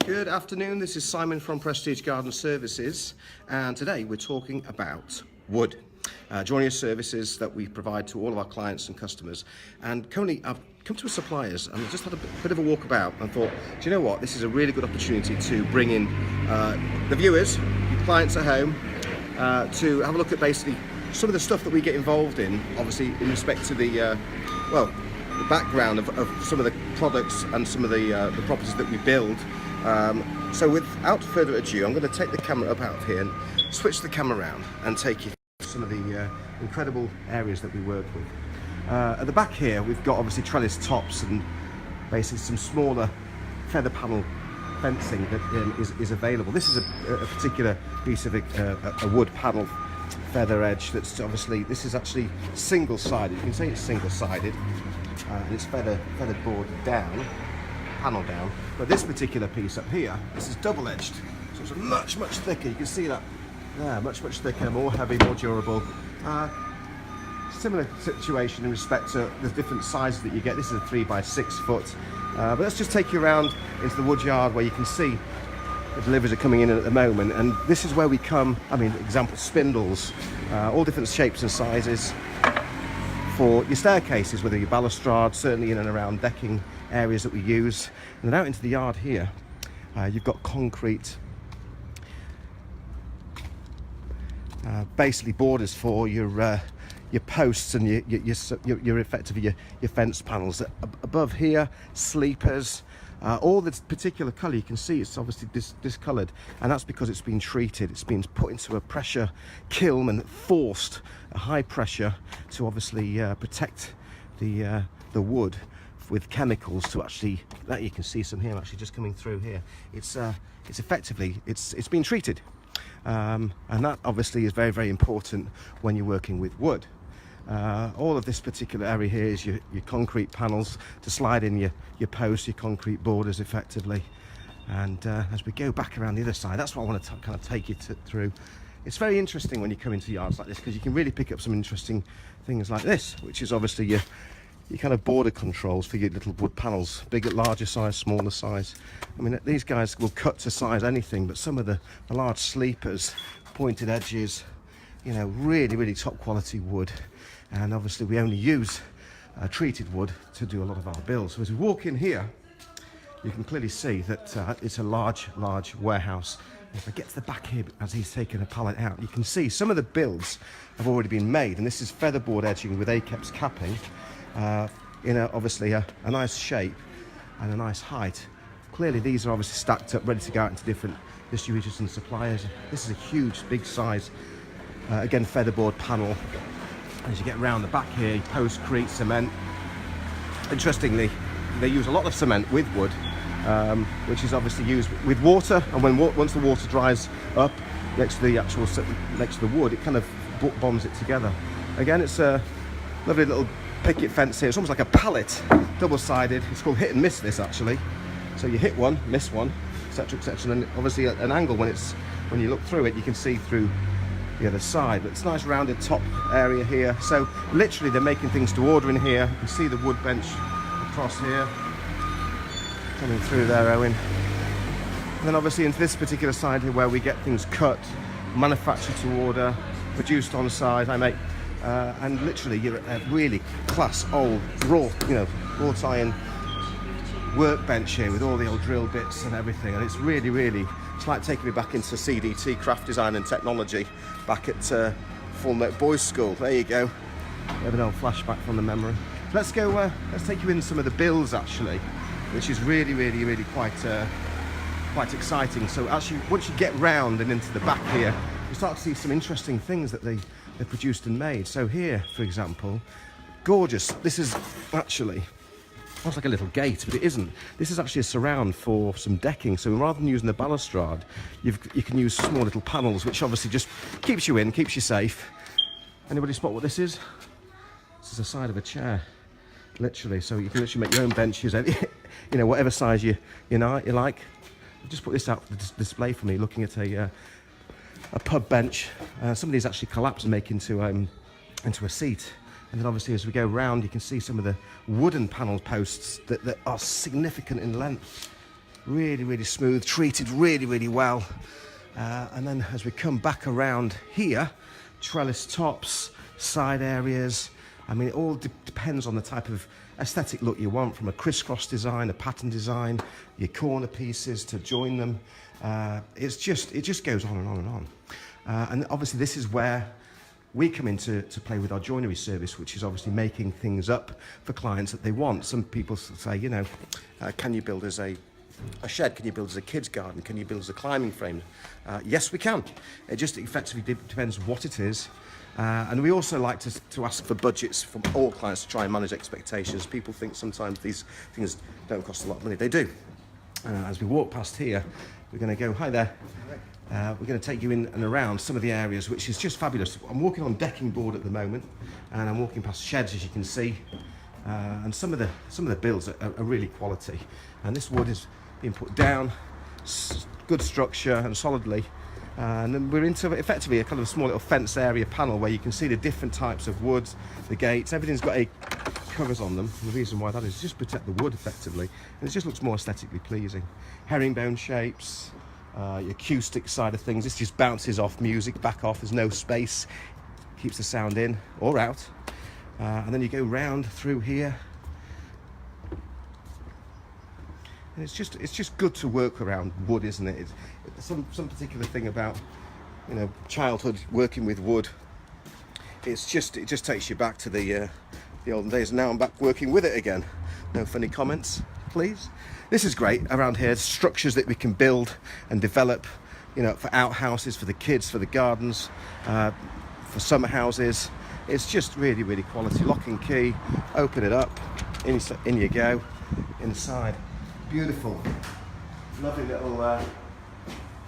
Good afternoon, this is Simon from Prestige Garden Services, and today we're talking about wood. Joinery services that we provide to all of our clients and customers. And currently I've come to a suppliers and I just had a bit of a walk about and thought, do you know what, this is a really good opportunity to bring in the viewers, your clients at home, to have a look at basically some of the stuff that we get involved in, obviously in respect to the background of some of the products and some of the properties that we build. So without further ado, I'm going to take the camera up out of here and switch the camera around and take you through some of the incredible areas that we work with. At the back here, we've got obviously trellis tops and basically some smaller feather panel fencing that is available. This is a particular piece of a wood panel feather edge that's obviously, this is actually single-sided. You can say it's single-sided, and it's feathered board down, panel down, but this particular piece up here, this is double-edged, so it's much thicker. You can see that there, much thicker, more heavy, more durable. Similar situation in respect to the different sizes that you get. This is a 3 by 6 foot, but let's just take you around into the wood yard where you can see the deliveries are coming in at the moment, and this is where we come. I mean, example, spindles, all different shapes and sizes for your staircases, whether your balustrade, certainly in and around decking areas that we use. And then out into the yard here, you've got concrete, basically borders for your posts and your effectively your fence panels. Above here, sleepers. All this particular colour, you can see it's obviously discoloured, and that's because it's been treated. It's been put into a pressure kiln and forced a high pressure to obviously protect the wood with chemicals to actually, that you can see some here actually just coming through here. It's effectively, it's been treated, and that obviously is very important when you're working with wood. All of this particular area here is your concrete panels to slide in your posts, your concrete borders effectively. And as we go back around the other side, that's what I want to kind of take you through. It's very interesting when you come into yards like this, because you can really pick up some interesting things like this, which is obviously your kind of border controls for your little wood panels, bigger, larger size, smaller size. I mean, these guys will cut to size anything, but some of the large sleepers, pointed edges, you know, really top quality wood. And obviously we only use treated wood to do a lot of our builds. So as we walk in here, you can clearly see that it's a large warehouse. If I get to the back here, as he's taking a pallet out, you can see some of the builds have already been made, and this is featherboard edging with Apex capping in obviously a nice shape and a nice height. Clearly these are obviously stacked up, ready to go out into different distributors and suppliers. This is a huge, big size, again, featherboard panel. As you get around the back here, postcrete, cement. Interestingly, they use a lot of cement with wood, which is obviously used with water, and once the water dries up next to the wood, it kind of bonds it together. Again, it's a lovely little picket fence here. It's almost like a pallet, double-sided. It's called hit and miss, this actually. So you hit one, miss one, etc., and then obviously at an angle when you look through it, you can see through the other side. But it's a nice rounded top area here. So literally they're making things to order in here. You can see the wood bench across here coming through there, Owen. And then obviously into this particular side here where we get things cut, manufactured to order, produced on site. And literally you're at a really class old wrought iron workbench here with all the old drill bits and everything, and it's really, it's like taking me back into CDT, craft design and technology, back at Full Note Boys School. There you go, have an old flashback from the memory. Let's go, let's take you in some of the builds actually, which is really quite exciting. So actually once you get round and into the back here, you start to see some interesting things that they produced and made. So here, for example, gorgeous. This is actually, looks like a little gate, but it isn't. This is actually a surround for some decking. So rather than using the balustrade, you can use small little panels, which obviously just keeps you in, keeps you safe. Anybody spot what this is? This is the side of a chair, literally. So you can literally make your own benches, whatever size you like. I've just put this out for the display for me, looking at a pub bench. Some of these actually collapse and make into a seat. And then obviously as we go round, you can see some of the wooden panel posts that are significant in length. really smooth, treated really well. And then as we come back around here, trellis tops, side areas. I mean, it all depends on the type of aesthetic look you want, from a crisscross design, a pattern design, your corner pieces to join them. It just goes on and on and on. And obviously this is where we come in to play with our joinery service, which is obviously making things up for clients that they want. Some people say, you know, can you build us a shed? Can you build us a kid's garden? Can you build us a climbing frame? Yes, we can. It just effectively depends what it is. And we also like to ask for budgets from all clients to try and manage expectations. People think sometimes these things don't cost a lot of money. They do. As we walk past here, we're going to go, hi there. We're going to take you in and around some of the areas, which is just fabulous. I'm walking on decking board at the moment, and I'm walking past sheds, as you can see. And some of the builds are really quality. And this wood is being put down, good structure and solidly. And then we're into effectively a kind of a small little fence area panel where you can see the different types of woods, the gates, everything's got covers on them. And the reason why that is just protect the wood effectively, and it just looks more aesthetically pleasing. Herringbone shapes, your acoustic side of things. This just bounces off music, back off. There's no space, keeps the sound in or out. And then you go round through here. And it's just good to work around wood, isn't it? It's some particular thing about, you know, childhood working with wood. It just takes you back to the olden days. Now I'm back working with it again. No funny comments, please. This is great around here. Structures that we can build and develop, you know, for outhouses, for the kids, for the gardens, for summer houses. It's just really quality. Lock and key. Open it up. In you go. Inside. Beautiful, lovely little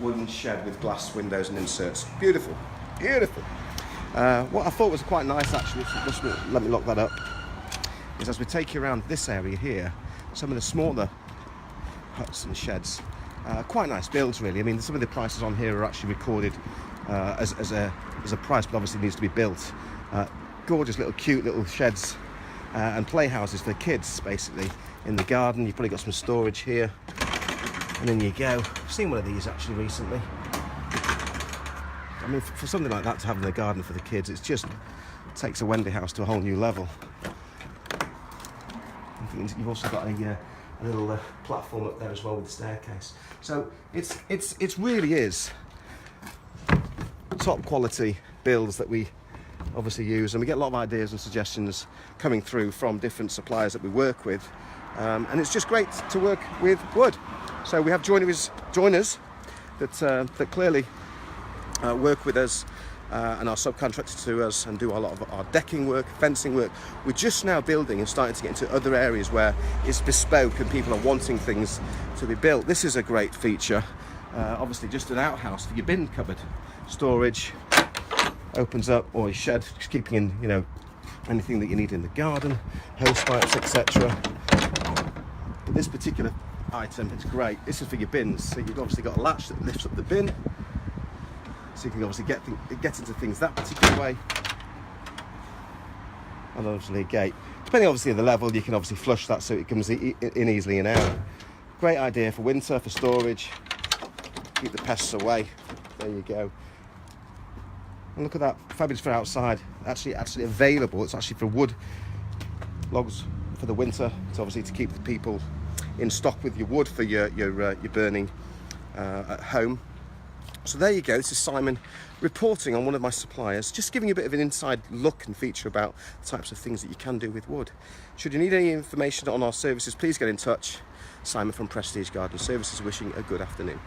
wooden shed with glass windows and inserts. Beautiful. What I thought was quite nice, actually, just let me lock that up, is as we take you around this area here, some of the smaller huts and sheds, quite nice builds, really. I mean, some of the prices on here are actually recorded as a price, but obviously needs to be built. Gorgeous little cute little sheds and playhouses for the kids, basically. In the garden, you've probably got some storage here, and then you go. I've seen one of these actually recently. I mean, for something like that to have in the garden for the kids, it just takes a Wendy house to a whole new level. You've also got a little platform up there as well with the staircase. So it really is top quality builds that we obviously use, and we get a lot of ideas and suggestions coming through from different suppliers that we work with. And it's just great to work with wood. So we have joiners that clearly work with us and are subcontracted to us and do a lot of our decking work, fencing work. We're just now building and starting to get into other areas where it's bespoke and people are wanting things to be built. This is a great feature. Obviously just an outhouse for your bin cupboard. Storage, opens up, or your shed, just keeping in, you know, anything that you need in the garden, hose pipes, etc. But this particular item, it's great. This is for your bins. So you've obviously got a latch that lifts up the bin, so you can obviously get into things that particular way. And obviously a gate. Depending obviously on the level, you can obviously flush that so it comes in easily and out. Great idea for winter, for storage. Keep the pests away. There you go. And look at that, fabulous for outside. Actually available. It's actually for wood logs for the winter. It's obviously to keep the people in stock with your wood for your burning at home. So there you go. This is Simon reporting on one of my suppliers, just giving you a bit of an inside look and feature about the types of things that you can do with wood. Should you need any information on our services, please get in touch. Simon from Prestige Garden Services, wishing a good afternoon.